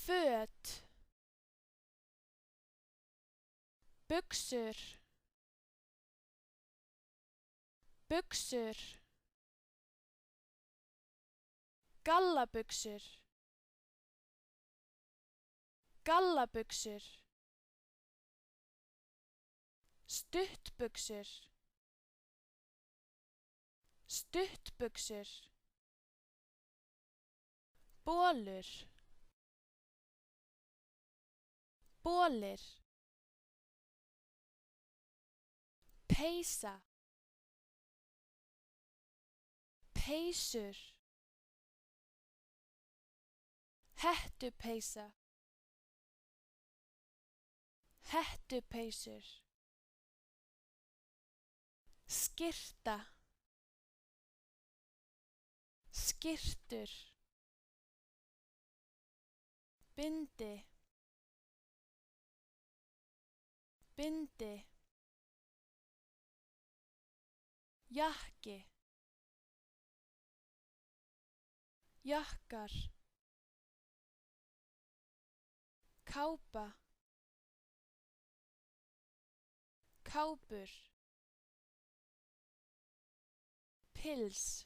föt, buxur, buxur, gallabuxur, gallabuxur, stuttbuxur, stuttbuxur, bolur, bolir, peysa, peysur, hettupeysa, hettupeysur, skyrta, skyrtur, bindi, bindi, jakki, jakkar, kápa, kápur, pils,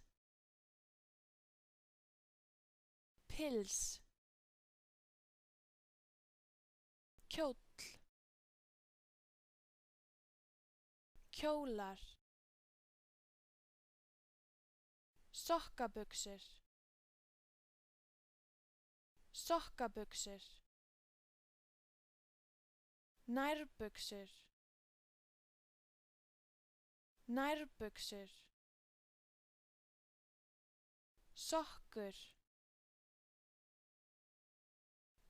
pils, kjóll, kjólar, sokkabuxur, sokkabuxur, nærbuxur, nærbuxur, sokkur,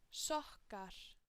sokkar.